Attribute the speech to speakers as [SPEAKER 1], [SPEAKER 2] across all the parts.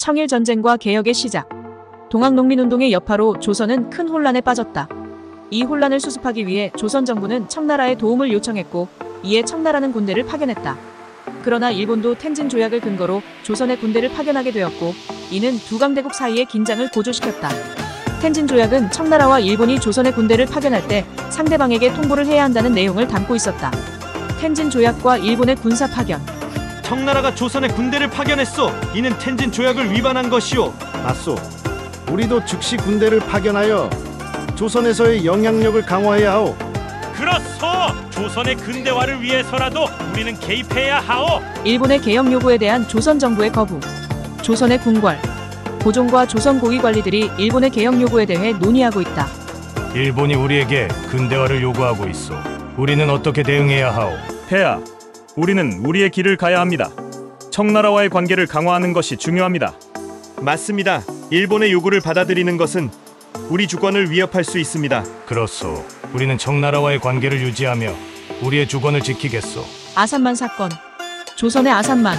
[SPEAKER 1] 청일전쟁과 개혁의 시작. 동학농민운동의 여파로 조선은 큰 혼란에 빠졌다. 이 혼란을 수습하기 위해 조선 정부는 청나라의 도움을 요청했고 이에 청나라는 군대를 파견했다. 그러나 일본도 텐진 조약을 근거로 조선의 군대를 파견하게 되었고 이는 두 강대국 사이의 긴장을 고조시켰다. 텐진 조약은 청나라와 일본이 조선의 군대를 파견할 때 상대방에게 통보를 해야 한다는 내용을 담고 있었다. 텐진 조약과 일본의 군사 파견.
[SPEAKER 2] 청나라가 조선에 군대를 파견했소. 이는 텐진 조약을 위반한 것이오.
[SPEAKER 3] 맞소. 우리도 즉시 군대를 파견하여 조선에서의 영향력을 강화해야 하오.
[SPEAKER 4] 그렇소. 조선의 근대화를 위해서라도 우리는 개입해야 하오.
[SPEAKER 1] 일본의 개혁 요구에 대한 조선 정부의 거부. 조선의 궁궐, 고종과 조선 고위 관리들이 일본의 개혁 요구에 대해 논의하고 있다.
[SPEAKER 5] 일본이 우리에게 근대화를 요구하고 있어. 우리는 어떻게 대응해야 하오?
[SPEAKER 6] 폐하, 우리는 우리의 길을 가야 합니다. 청나라와의 관계를 강화하는 것이 중요합니다.
[SPEAKER 2] 맞습니다. 일본의 요구를 받아들이는 것은 우리 주권을 위협할 수 있습니다.
[SPEAKER 5] 그렇소. 우리는 청나라와의 관계를 유지하며 우리의 주권을 지키겠소.
[SPEAKER 1] 아산만 사건. 조선의 아산만.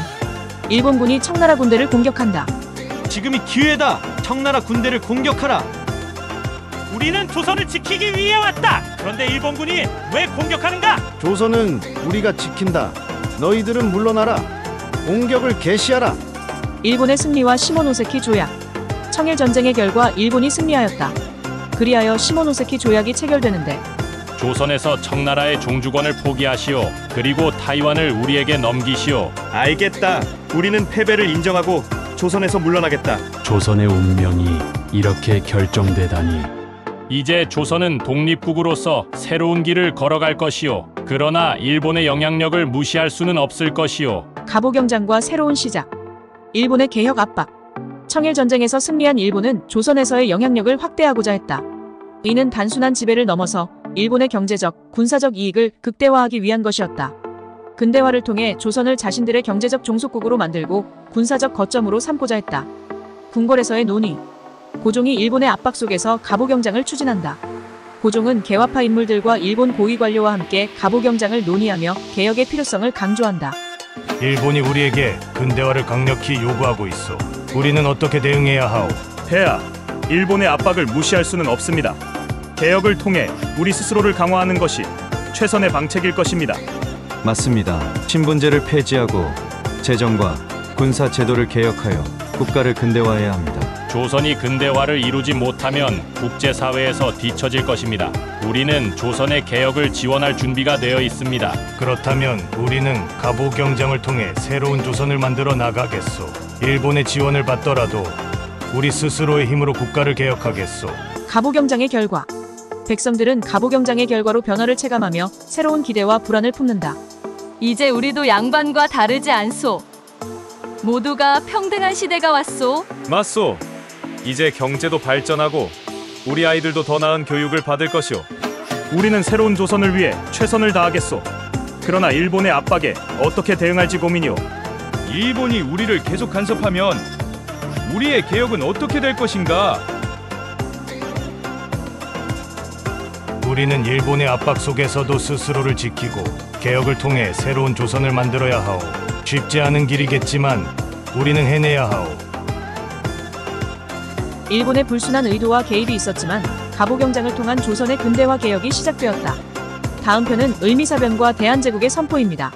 [SPEAKER 1] 일본군이 청나라 군대를 공격한다.
[SPEAKER 2] 지금이 기회다. 청나라 군대를 공격하라.
[SPEAKER 4] 우리는 조선을 지키기 위해 왔다. 그런데 일본군이 왜 공격하는가?
[SPEAKER 3] 조선은 우리가 지킨다. 너희들은 물러나라. 공격을 개시하라.
[SPEAKER 1] 일본의 승리와 시모노세키 조약. 청일전쟁의 결과 일본이 승리하였다. 그리하여 시모노세키 조약이 체결되는데
[SPEAKER 4] 조선에서 청나라의 종주권을 포기하시오. 그리고 타이완을 우리에게 넘기시오.
[SPEAKER 2] 알겠다. 우리는 패배를 인정하고 조선에서 물러나겠다.
[SPEAKER 7] 조선의 운명이 이렇게 결정되다니.
[SPEAKER 4] 이제 조선은 독립국으로서 새로운 길을 걸어갈 것이오. 그러나 일본의 영향력을 무시할 수는 없을 것이오.
[SPEAKER 1] 갑오경장과 새로운 시작. 일본의 개혁 압박. 청일전쟁에서 승리한 일본은 조선에서의 영향력을 확대하고자 했다. 이는 단순한 지배를 넘어서 일본의 경제적, 군사적 이익을 극대화하기 위한 것이었다. 근대화를 통해 조선을 자신들의 경제적 종속국으로 만들고 군사적 거점으로 삼고자 했다. 궁궐에서의 논의. 고종이 일본의 압박 속에서 갑오경장을 추진한다. 고종은 개화파 인물들과 일본 고위 관료와 함께 갑오경장을 논의하며 개혁의 필요성을 강조한다.
[SPEAKER 5] 일본이 우리에게 근대화를 강력히 요구하고 있어. 우리는 어떻게 대응해야 하오?
[SPEAKER 6] 폐하, 일본의 압박을 무시할 수는 없습니다. 개혁을 통해 우리 스스로를 강화하는 것이 최선의 방책일 것입니다.
[SPEAKER 8] 맞습니다. 신분제를 폐지하고 재정과 군사 제도를 개혁하여 국가를 근대화해야 합니다.
[SPEAKER 4] 조선이 근대화를 이루지 못하면 국제사회에서 뒤처질 것입니다. 우리는 조선의 개혁을 지원할 준비가 되어 있습니다.
[SPEAKER 5] 그렇다면 우리는 갑오경장을 통해 새로운 조선을 만들어 나가겠소. 일본의 지원을 받더라도 우리 스스로의 힘으로 국가를 개혁하겠소.
[SPEAKER 1] 갑오경장의 결과. 백성들은 갑오경장의 결과로 변화를 체감하며 새로운 기대와 불안을 품는다.
[SPEAKER 9] 이제 우리도 양반과 다르지 않소. 모두가 평등한 시대가 왔소.
[SPEAKER 6] 맞소. 이제 경제도 발전하고 우리 아이들도 더 나은 교육을 받을 것이오. 우리는 새로운 조선을 위해 최선을 다하겠소. 그러나 일본의 압박에 어떻게 대응할지 고민이오.
[SPEAKER 2] 일본이 우리를 계속 간섭하면 우리의 개혁은 어떻게 될 것인가?
[SPEAKER 5] 우리는 일본의 압박 속에서도 스스로를 지키고 개혁을 통해 새로운 조선을 만들어야 하오. 쉽지 않은 길이겠지만 우리는 해내야 하오.
[SPEAKER 1] 일본의 불순한 의도와 개입이 있었지만 갑오경장을 통한 조선의 근대화 개혁이 시작되었다. 다음 편은 을미사변과 대한제국의 선포입니다.